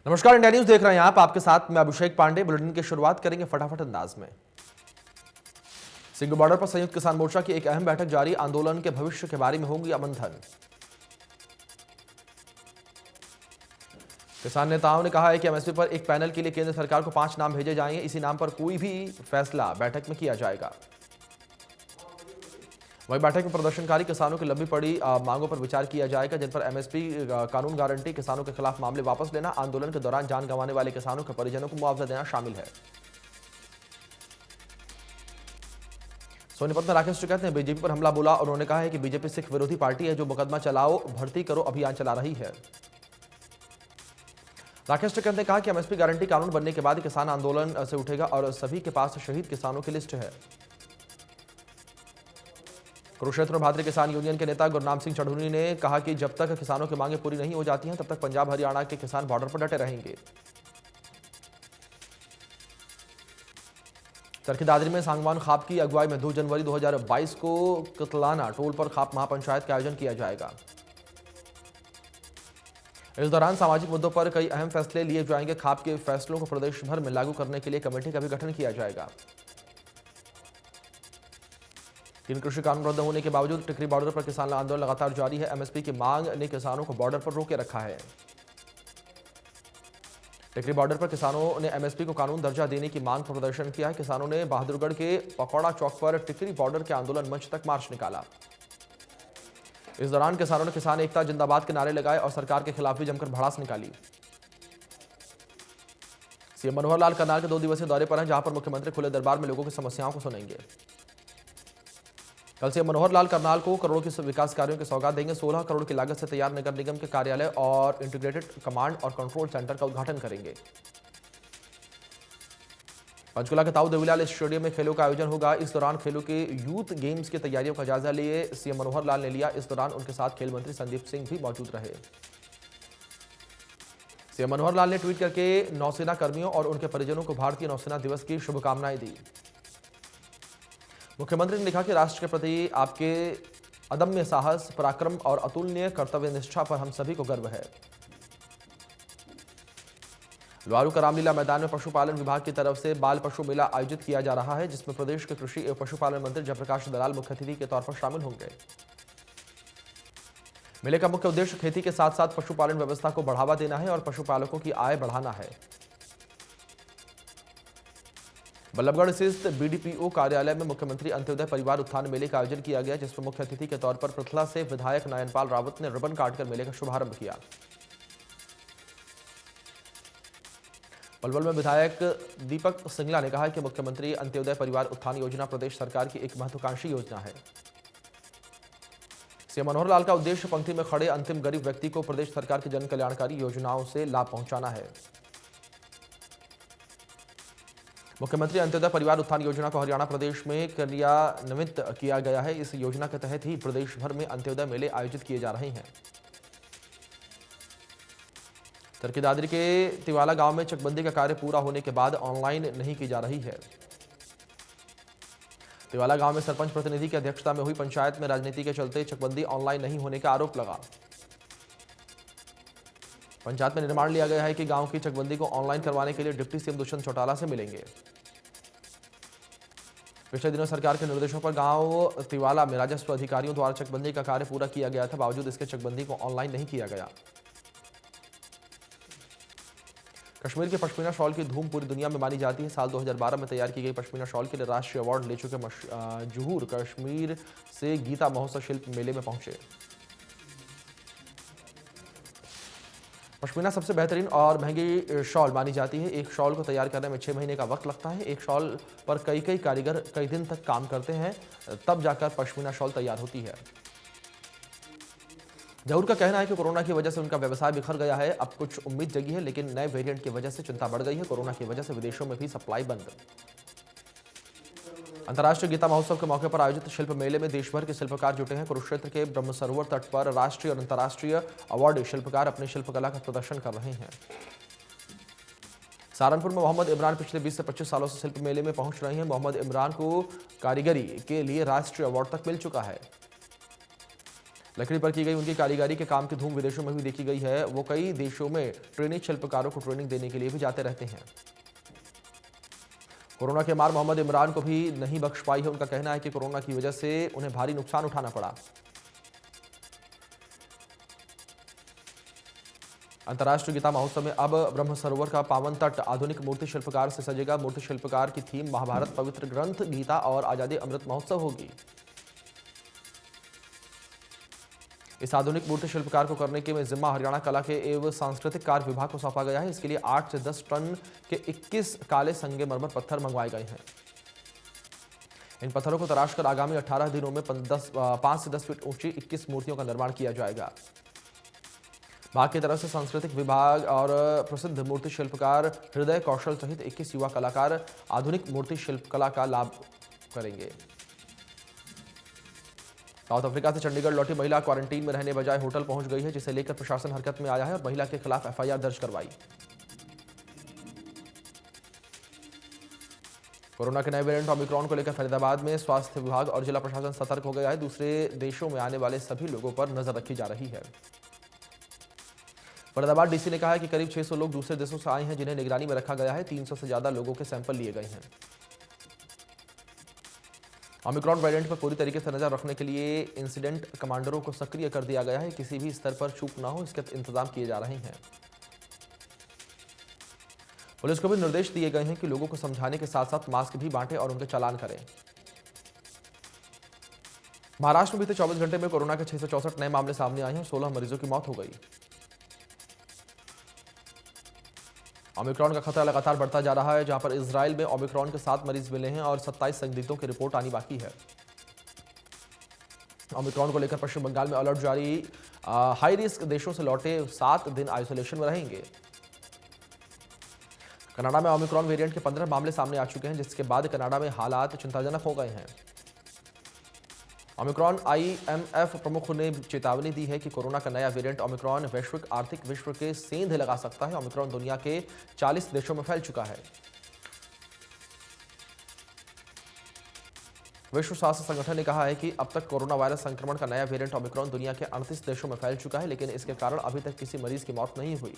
नमस्कार, India news देख रहे हैं आप। आपके साथ मैं अभिषेक पांडे। बुलेटिन की शुरुआत करेंगे फटाफट अंदाज में। सिंघ बॉर्डर पर संयुक्त किसान मोर्चा की एक अहम बैठक जारी। आंदोलन के भविष्य के बारे में होंगी मंथन। किसान नेताओं ने कहा है कि एमएसपी पर एक पैनल के लिए केंद्र सरकार को 5 नाम भेजे जाएंगे। इसी नाम पर कोई भी फैसला बैठक में किया जाएगा। वहीं बैठक में प्रदर्शनकारी किसानों की लंबी पड़ी मांगों पर विचार किया जाएगा, जिन पर एमएसपी कानून गारंटी, किसानों के खिलाफ मामले वापस लेना, आंदोलन के दौरान जान गंवाने वाले किसानों के परिजनों को मुआवजा देना शामिल है। सोनीपत में राकेश टिकैत ने बीजेपी पर हमला बोला। उन्होंने कहा है कि बीजेपी सिख विरोधी पार्टी है जो मुकदमा चलाओ भर्ती करो अभियान चला रही है। राकेश टिकैत ने कहा कि एमएसपी गारंटी कानून बनने के बाद किसान आंदोलन से उठेगा और सभी के पास शहीद किसानों की लिस्ट है। कुरुक्षेत्र में भारतीय किसान यूनियन के नेता गुरनाम सिंह चढ़ूनी ने कहा कि जब तक किसानों की मांगें पूरी नहीं हो जाती हैं तब तक पंजाब हरियाणा के किसान बॉर्डर पर डटे रहेंगे। चरखी दादरी में सांगवान खाप की अगुवाई में 2 जनवरी 2022 को कतलाना टोल पर खाप महापंचायत का आयोजन किया जाएगा। इस दौरान सामाजिक मुद्दों पर कई अहम फैसले लिए जाएंगे। खाप के फैसलों को प्रदेश भर में लागू करने के लिए कमेटी का भी गठन किया जाएगा। 3 कृषि कानून रद्द होने के बावजूद टिकरी बॉर्डर पर किसान आंदोलन लगातार जारी है। एमएसपी की मांग ने किसानों को बॉर्डर पर रोके रखा है। टिकरी बॉर्डर पर किसानों ने एमएसपी को कानून दर्जा देने की मांग पर प्रदर्शन किया है। किसानों ने बहादुरगढ़ के पकौड़ा चौक पर टिकरी बॉर्डर के आंदोलन मंच तक मार्च निकाला। इस दौरान किसानों ने किसान एकता जिंदाबाद के नारे लगाए और सरकार के खिलाफ भी जमकर भड़ास निकाली। सीएम मनोहर लाल करनाल के 2 दिवसीय दौरे पर हैं, जहां पर मुख्यमंत्री खुले दरबार में लोगों की समस्याओं को सुनेंगे। कल सीएम मनोहर लाल करनाल को करोड़ों की विकास कार्यों की सौगात देंगे। 16 करोड़ की लागत से तैयार नगर निगम के कार्यालय और इंटीग्रेटेड कमांड और कंट्रोल सेंटर का उद्घाटन करेंगे। पंचकुला के ताऊ देवीलाल स्टेडियम में खेलों का आयोजन होगा। इस दौरान खेलों के यूथ गेम्स की तैयारियों का जायजा लिए सीएम मनोहर लाल ने लिया। इस दौरान उनके साथ खेल मंत्री संदीप सिंह भी मौजूद रहे। सीएम मनोहर लाल ने ट्वीट करके नौसेना कर्मियों और उनके परिजनों को भारतीय नौसेना दिवस की शुभकामनाएं दी। मुख्यमंत्री ने लिखा कि राष्ट्र के प्रति आपके अदम्य साहस, पराक्रम और अतुलनीय कर्तव्य निष्ठा पर हम सभी को गर्व है। लुआरू का रामलीला मैदान में पशुपालन विभाग की तरफ से बाल पशु मेला आयोजित किया जा रहा है, जिसमें प्रदेश के कृषि एवं पशुपालन मंत्री जयप्रकाश दलाल मुख्य अतिथि के तौर पर शामिल होंगे। मेले का मुख्य उद्देश्य खेती के साथ साथ पशुपालन व्यवस्था को बढ़ावा देना है और पशुपालकों की आय बढ़ाना है। बल्लभगढ़ स्थित बीडीपीओ कार्यालय में मुख्यमंत्री अंत्योदय परिवार उत्थान मेले का आयोजन किया गया, जिसमें मुख्य अतिथि के तौर पर पृथला से विधायक नयनपाल रावत ने रिबन काटकर मेले का शुभारंभ किया। पलवल में विधायक दीपक सिंगला ने कहा कि मुख्यमंत्री अंत्योदय परिवार उत्थान योजना प्रदेश सरकार की एक महत्वाकांक्षी योजना है। सीएम मनोहर लाल का उद्देश्य पंक्ति में खड़े अंतिम गरीब व्यक्ति को प्रदेश सरकार की जन कल्याणकारी योजनाओं से लाभ पहुंचाना है। मुख्यमंत्री अंत्योदय परिवार उत्थान योजना को हरियाणा प्रदेश में क्रियान्वित किया गया है। इस योजना के तहत ही प्रदेश भर में अंत्योदय मेले आयोजित किए जा रहे हैं। चरखी दादरी के तिवाला गांव में चकबंदी का कार्य पूरा होने के बाद ऑनलाइन नहीं की जा रही है। तिवाला गांव में सरपंच प्रतिनिधि की अध्यक्षता में हुई पंचायत में राजनीति के चलते चकबंदी ऑनलाइन नहीं होने का आरोप लगा। पंचायत में निर्माण लिया गया है कि गांव की चकबंदी को ऑनलाइन करवाने के लिए डिप्टी सीएम दुष्यंत चौटाला से मिलेंगे। पिछले दिनों सरकार के निर्देशों पर गांव तिवाला में राजस्व अधिकारियों द्वारा चकबंदी का कार्य पूरा किया गया था, बावजूद इसके चकबंदी को ऑनलाइन नहीं किया गया। कश्मीर के पश्मीना शॉल की धूम पूरी दुनिया में मानी जाती है। साल 2012 में तैयार की गई पश्मीना शॉल के लिए राष्ट्रीय अवार्ड ले चुके जहूर कश्मीर से गीता महोत्सव शिल्प मेले में पहुंचे। पश्मीना सबसे बेहतरीन और महंगी शॉल मानी जाती है। एक शॉल को तैयार करने में 6 महीने का वक्त लगता है। एक शॉल पर कई कारीगर कई दिन तक काम करते हैं, तब जाकर पश्मीना शॉल तैयार होती है। जहूर का कहना है कि कोरोना की वजह से उनका व्यवसाय बिखर गया है। अब कुछ उम्मीद जगी है, लेकिन नए वेरिएंट की वजह से चिंता बढ़ गई है। कोरोना की वजह से विदेशों में भी सप्लाई बंद। अंतर्राष्ट्रीय गीता महोत्सव के मौके पर आयोजित शिल्प मेले में देश भर के शिल्पकार जुटे हैं। कुरुक्षेत्र के ब्रह्म सरोवर तट पर राष्ट्रीय और अंतर्राष्ट्रीय अवार्ड शिल्पकार अपनी शिल्पकला का प्रदर्शन कर रहे हैं। सहारनपुर में मोहम्मद इमरान पिछले 20 से 25 सालों से शिल्प मेले में पहुंच रहे हैं। मोहम्मद इमरान को कारीगरी के लिए राष्ट्रीय अवार्ड तक मिल चुका है। लकड़ी पर की गई उनकी कारीगरी के काम की धूम विदेशों में भी देखी गई है। वो कई देशों में ट्रेनिंग शिल्पकारों को ट्रेनिंग देने के लिए भी जाते रहते हैं। कोरोना के मार मोहम्मद इमरान को भी नहीं बख्श पाई है। उनका कहना है कि कोरोना की वजह से उन्हें भारी नुकसान उठाना पड़ा। अंतर्राष्ट्रीय गीता महोत्सव में अब ब्रह्म सरोवर का पावन तट आधुनिक मूर्ति शिल्पकार से सजेगा। मूर्ति शिल्पकार की थीम महाभारत, पवित्र ग्रंथ गीता और आजादी अमृत महोत्सव होगी। इस आधुनिक मूर्ति शिल्पकार को करने के जिम्मा हरियाणा कला के एवं सांस्कृतिक कार्य विभाग को सौंपा गया है। इसके लिए 8 से 10 टन के 21 काले संगमरमर पत्थर मंगवाए गए हैं। इन पत्थरों को तराश कर आगामी 18 दिनों में 5 से 10 फीट ऊंची 21 मूर्तियों का निर्माण किया जाएगा। बाग की तरफ से सांस्कृतिक विभाग और प्रसिद्ध मूर्ति शिल्पकार हृदय कौशल सहित 21 युवा कलाकार आधुनिक मूर्ति शिल्पकला का लाभ करेंगे। साउथ अफ्रीका से चंडीगढ़ लौटी महिला क्वारंटीन में रहने बजाय होटल पहुंच गई है, जिसे लेकर प्रशासन हरकत में आया है और महिला के खिलाफ एफआईआर दर्ज करवाई। कोरोना के नए वेरिएंट ओमिक्रॉन को लेकर फरीदाबाद में स्वास्थ्य विभाग और जिला प्रशासन सतर्क हो गया है। दूसरे देशों में आने वाले सभी लोगों पर नजर रखी जा रही है। फरीदाबाद डीसी ने कहा है कि करीब 600 लोग दूसरे देशों से आए हैं, जिन्हें निगरानी में रखा गया है। 300 से ज्यादा लोगों के सैंपल लिए गए हैं। ओमिक्रॉन वेरिएंट पर पूरी तरीके से नजर रखने के लिए इंसिडेंट कमांडरों को सक्रिय कर दिया गया है। किसी भी स्तर पर चूक ना हो, इसके इंतजाम किए जा रहे हैं। पुलिस को भी निर्देश दिए गए हैं कि लोगों को समझाने के साथ साथ मास्क भी बांटें और उनके चालान करें। महाराष्ट्र में बीते 24 घंटे में कोरोना के 664 नए मामले सामने आए हैं और 16 मरीजों की मौत हो गई। ओमिक्रॉन का खतरा लगातार बढ़ता जा रहा है, जहां पर इजराइल में ओमिक्रॉन के 7 मरीज मिले हैं और 27 संदिग्धों की रिपोर्ट आनी बाकी है। ओमिक्रॉन को लेकर पश्चिम बंगाल में अलर्ट जारी। हाई रिस्क देशों से लौटे 7 दिन आइसोलेशन में रहेंगे। कनाडा में ओमिक्रॉन वेरिएंट के 15 मामले सामने आ चुके हैं, जिसके बाद कनाडा में हालात चिंताजनक हो गए हैं। ओमिक्रॉन आईएमएफ प्रमुख ने चेतावनी दी है कि कोरोना का नया वेरिएंट ओमिक्रॉन वैश्विक आर्थिक विश्व के सेंध लगा सकता है। ओमिक्रॉन दुनिया के 40 देशों में फैल चुका है। विश्व स्वास्थ्य संगठन ने कहा है कि अब तक कोरोना वायरस संक्रमण का नया वेरिएंट ओमिक्रॉन दुनिया के 38 देशों में फैल चुका है, लेकिन इसके कारण अभी तक किसी मरीज की मौत नहीं हुई।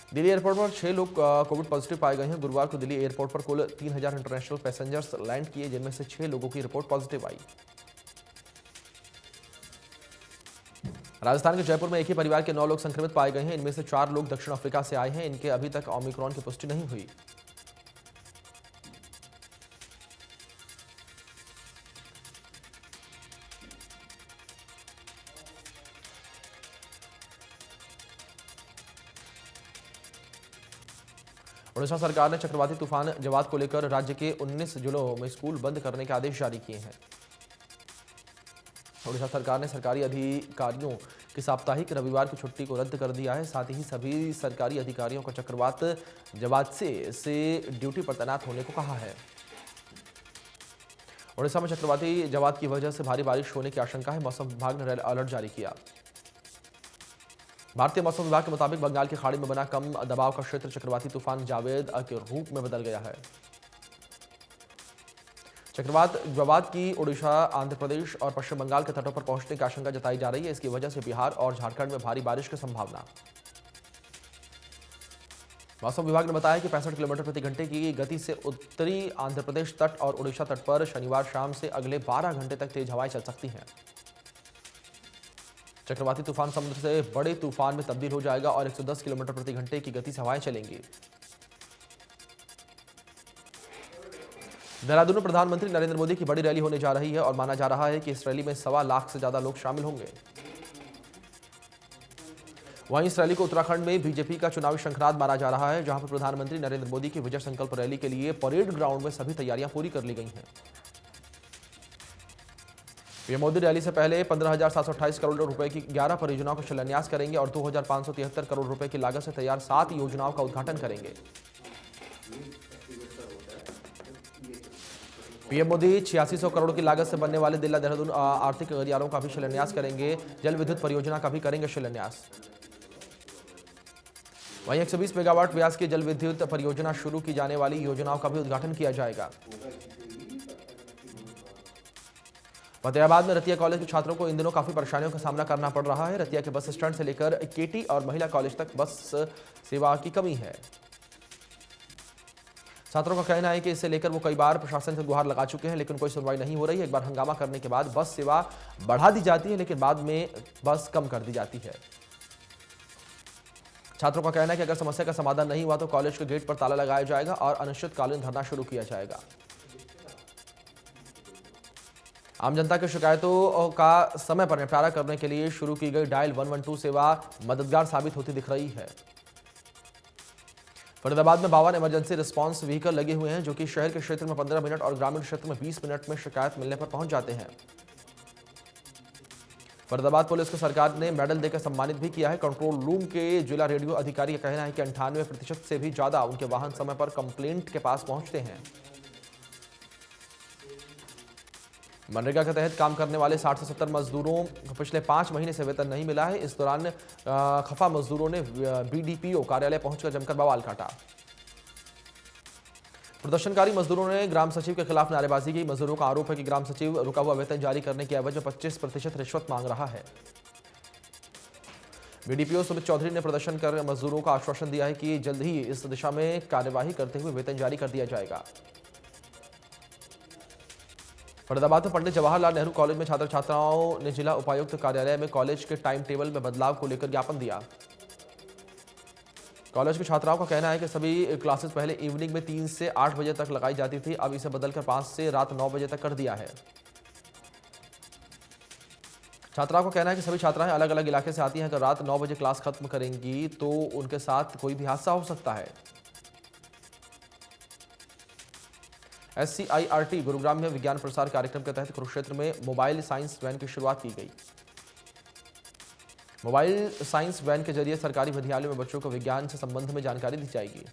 दिल्ली एयरपोर्ट पर 6 लोग कोविड पॉजिटिव पाए गए हैं। गुरुवार को दिल्ली एयरपोर्ट पर कुल 3000 इंटरनेशनल पैसेंजर्स लैंड किए, जिनमें से 6 लोगों की रिपोर्ट पॉजिटिव आई। राजस्थान के जयपुर में एक ही परिवार के 9 लोग संक्रमित पाए गए हैं। इनमें से 4 लोग दक्षिण अफ्रीका से आए हैं। इनके अभी तक ओमिक्रॉन की पुष्टि नहीं हुई। उड़ीसा सरकार ने चक्रवाती तूफान जवाद को लेकर राज्य के 19 जिलों में स्कूल बंद करने के आदेश जारी किए हैं। उड़ीसा सरकार ने सरकारी अधिकारियों की साप्ताहिक रविवार की छुट्टी को रद्द कर दिया है। साथ ही सभी सरकारी अधिकारियों को चक्रवात जवाद से ड्यूटी पर तैनात होने को कहा है। उड़ीसा में चक्रवाती जवाद की वजह से भारी बारिश होने की आशंका है। मौसम विभाग ने रेड अलर्ट जारी किया। भारतीय मौसम विभाग के मुताबिक बंगाल की खाड़ी में बना कम दबाव का क्षेत्र चक्रवाती तूफान जावेद के रूप में बदल गया है। चक्रवात जवाद की उड़ीसा, आंध्र प्रदेश और पश्चिम बंगाल के तटों पर पहुंचने की आशंका जताई जा रही है। इसकी वजह से बिहार और झारखंड में भारी बारिश की संभावना। मौसम विभाग ने बताया कि 65 किलोमीटर प्रति घंटे की गति से उत्तरी आंध्र प्रदेश तट और उड़ीसा तट पर शनिवार शाम से अगले 12 घंटे तक तेज हवाएं चल सकती हैं। चक्रवाती तूफान समुद्र से बड़े तूफान में तब्दील हो जाएगा और 110 किलोमीटर प्रति घंटे की गति से हवाएं चलेंगी। देहरादून में प्रधानमंत्री नरेंद्र मोदी की बड़ी रैली होने जा रही है और माना जा रहा है कि इस रैली में 1.25 लाख से ज्यादा लोग शामिल होंगे। वहीं इस रैली को उत्तराखंड में बीजेपी का चुनावी शंखनाद माना जा रहा है, जहां पर प्रधानमंत्री नरेंद्र मोदी की विजय संकल्प रैली के लिए परेड ग्राउंड में सभी तैयारियां पूरी कर ली गई हैं। पीएम मोदी रैली से पहले 15,728 करोड़ रुपए की 11 परियोजनाओं का शिलान्यास करेंगे और 2,573 करोड़ रुपए की लागत से तैयार 7 योजनाओं का उद्घाटन करेंगे। पीएम मोदी 8600 करोड़ की लागत से बनने वाले दिल्ली देहरादून आर्थिक गलियारों का भी शिलान्यास करेंगे। जल विद्युत परियोजना का भी करेंगे शिलान्यास। वहीं 120 मेगावाट व्यास की जल विद्युत परियोजना शुरू की जाने वाली योजनाओं का भी उद्घाटन किया जाएगा। फतेहाबाद में रतिया कॉलेज के छात्रों को इन दिनों काफी परेशानियों का सामना करना पड़ रहा है। रतिया के बस स्टैंड से लेकर केटी और महिला कॉलेज तक बस सेवा की कमी है। छात्रों का कहना है कि इसे लेकर वो कई बार प्रशासन से गुहार लगा चुके हैं, लेकिन कोई सुनवाई नहीं हो रही है। एक बार हंगामा करने के बाद बस सेवा बढ़ा दी जाती है, लेकिन बाद में बस कम कर दी जाती है। छात्रों का कहना है कि अगर समस्या का समाधान नहीं हुआ तो कॉलेज के गेट पर ताला लगाया जाएगा और अनिश्चितकालीन धरना शुरू किया जाएगा। आम जनता की शिकायतों का समय पर निपटारा करने के लिए शुरू की गई डायल 112 सेवा मददगार साबित होती दिख रही है। फरीदाबाद में 52 इमरजेंसी रिस्पांस व्हीकल लगे हुए हैं, जो कि शहर के क्षेत्र में 15 मिनट और ग्रामीण क्षेत्र में 20 मिनट में शिकायत मिलने पर पहुंच जाते हैं। फरीदाबाद पुलिस को सरकार ने मेडल देकर सम्मानित भी किया है। कंट्रोल रूम के जिला रेडियो अधिकारी का कहना है कि 98% से भी ज्यादा उनके वाहन समय पर कंप्लेंट के पास पहुंचते हैं। मनरेगा के तहत काम करने वाले 60 से 70 मजदूरों को पिछले 5 महीने से वेतन नहीं मिला है। इस दौरान खफा मजदूरों ने बीडीपीओ कार्यालय पहुंचकर जमकर बवाल काटा। प्रदर्शनकारी मजदूरों ने ग्राम सचिव के खिलाफ नारेबाजी की। मजदूरों का आरोप है कि ग्राम सचिव रुका हुआ वेतन जारी करने की एवज में 25% रिश्वत मांग रहा है। बीडीपीओ सुमित चौधरी ने प्रदर्शन कर मजदूरों को आश्वासन दिया है कि जल्द ही इस दिशा में कार्यवाही करते हुए वेतन जारी कर दिया जाएगा। फरीदाबाद में पंडित जवाहरलाल नेहरू कॉलेज में छात्र छात्राओं ने जिला उपायुक्त कार्यालय में कॉलेज के टाइम टेबल में बदलाव को लेकर ज्ञापन दिया। कॉलेज की छात्राओं का कहना है कि सभी क्लासेस पहले इवनिंग में 3 से 8 बजे तक लगाई जाती थी, अब इसे बदलकर 5 से रात 9 बजे तक कर दिया है। छात्राओं का कहना है कि सभी छात्राएं अलग अलग इलाके से आती हैं। अगर रात 9 बजे क्लास खत्म करेंगी तो उनके साथ कोई भी हादसा हो सकता है। SCIRT गुरुग्राम में विज्ञान प्रसार कार्यक्रम के तहत कुरुक्षेत्र में मोबाइल साइंस वैन की शुरुआत की गई। मोबाइल साइंस वैन के जरिए सरकारी विद्यालयों में बच्चों को विज्ञान से संबंध में जानकारी दी जाएगी।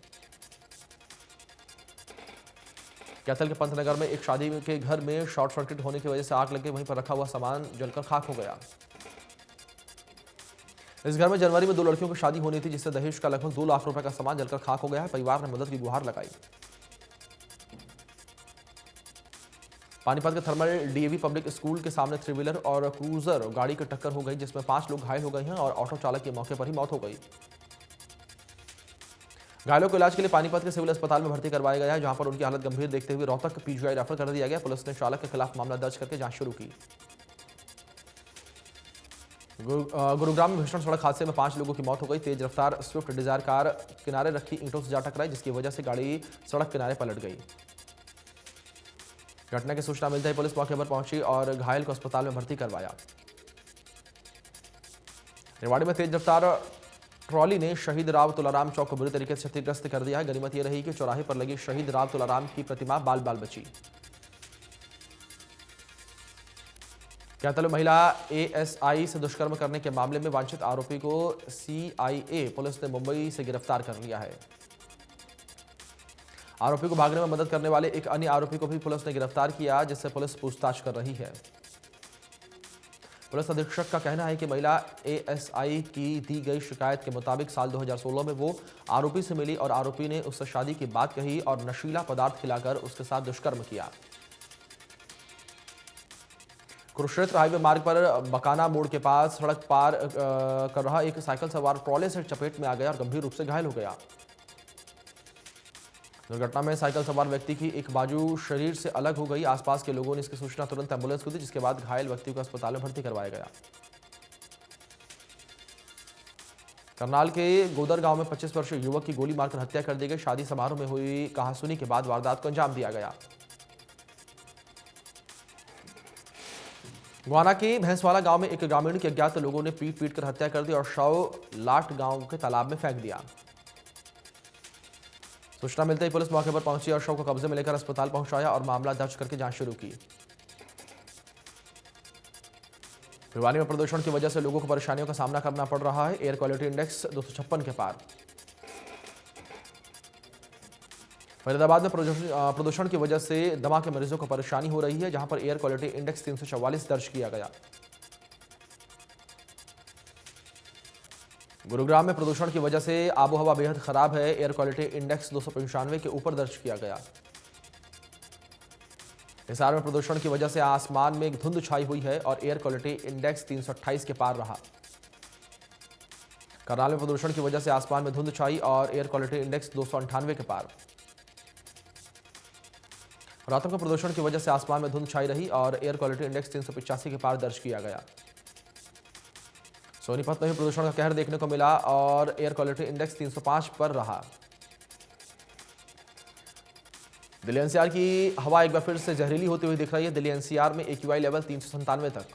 कैथल के पंतनगर में एक शादी के घर में शॉर्ट सर्किट होने की वजह से आग लग गई। वहीं पर रखा हुआ सामान जलकर खाक हो गया। इस घर में जनवरी में 2 लड़कियों की शादी होनी थी, जिससे दहेज का लगभग 2 लाख रुपए का सामान जलकर खाक हो गया है। परिवार ने मदद की गुहार लगाई। पानीपत के थर्मल डीएवी पब्लिक स्कूल के सामने 3 व्हीलर और क्रूजर गाड़ी की टक्कर हो गई, जिसमें 5 लोग घायल हो गए हैं और ऑटो चालक की मौके पर ही मौत हो गई। घायलों को इलाज के लिए पानीपत के सिविल अस्पताल में भर्ती करवाया गया है, जहां पर उनकी हालत गंभीर देखते हुए रोहतक पीजीआई रेफर कर दिया गया। पुलिस ने चालक के खिलाफ मामला दर्ज करके जांच शुरू की। गुरुग्राम में भीषण सड़क हादसे में 5 लोगों की मौत हो गई। तेज रफ्तार स्विफ्ट डिजायर कार किनारे रखी ईंटों से जा टकराई, जिसकी वजह से गाड़ी सड़क किनारे पलट गई। घटना की सूचना मिलते ही पुलिस मौके पर पहुंची और घायल को अस्पताल में भर्ती करवाया। रेवाड़ी में तेज रफ्तार ट्रॉली ने शहीद राव तुलाराम चौक को बुरी तरीके से क्षतिग्रस्त कर दिया है। गनीमत यह रही कि चौराहे पर लगी शहीद राव तुलाराम की प्रतिमा बाल बाल बची। कैथल में महिला ASI से दुष्कर्म करने के मामले में वांछित आरोपी को CIA पुलिस ने मुंबई से गिरफ्तार कर लिया है। आरोपी को भागने में मदद करने वाले एक अन्य आरोपी को भी पुलिस ने गिरफ्तार किया, जिससे पुलिस पूछताछ कर रही है। पुलिस अधीक्षक का कहना है कि महिला ASI की दी गई शिकायत के मुताबिक साल 2016 में वो आरोपी से मिली और आरोपी ने उससे शादी की बात कही और नशीला पदार्थ खिलाकर उसके साथ दुष्कर्म किया। कुरुक्षेत्र हाईवे मार्ग पर बकाना मोड़ के पास सड़क पार कर रहा एक साइकिल सवार ट्रॉले से चपेट में आ गया और गंभीर रूप से घायल हो गया। दुर्घटना में साइकिल सवार व्यक्ति की एक बाजू शरीर से अलग हो गई। आसपास के लोगों ने इसकी सूचना तुरंत एम्बुलेंस को दी, जिसके बाद घायल व्यक्ति को अस्पताल में भर्ती करवाया गया। करनाल के गोदर गांव में 25 वर्षीय युवक की गोली मारकर हत्या कर दी गई। शादी समारोह में हुई कहासुनी के बाद वारदात को अंजाम दिया गया। गुआना के भैंसवाला गांव में एक ग्रामीण की अज्ञात लोगों ने पीट कर हत्या कर दी और शव लाट गांव के तालाब में फेंक दिया। सूचना मिलते ही पुलिस मौके पर पहुंची और शव को कब्जे में लेकर अस्पताल पहुंचाया और मामला दर्ज करके जांच शुरू की। भिवानी में प्रदूषण की वजह से लोगों को परेशानियों का सामना करना पड़ रहा है। एयर क्वालिटी इंडेक्स 256 के पार। फरीदाबाद में प्रदूषण की वजह से दमा के मरीजों को परेशानी हो रही है, जहां पर एयर क्वालिटी इंडेक्स 344 दर्ज किया गया। गुरुग्राम में प्रदूषण की वजह से आबोहवा बेहद खराब है। एयर क्वालिटी इंडेक्स 295 के ऊपर दर्ज किया गया। हिसार में प्रदूषण की वजह से आसमान में एक धुंध छाई हुई है और एयर क्वालिटी इंडेक्स 328 के पार रहा। करनाल में प्रदूषण की वजह से आसमान में धुंध छाई और एयर क्वालिटी इंडेक्स 298 के पार। रातों में प्रदूषण की वजह से आसमान में धुंध छाई रही और एयर क्वालिटी इंडेक्स 385 के पार दर्ज किया गया। सोनीपत में भी प्रदूषण का कहर देखने को मिला और एयर क्वालिटी इंडेक्स 305 पर रहा। दिल्ली एनसीआर की हवा एक बार फिर से जहरीली होती हुई दिख रही है। दिल्ली एनसीआर में AQI लेवल 397 तक।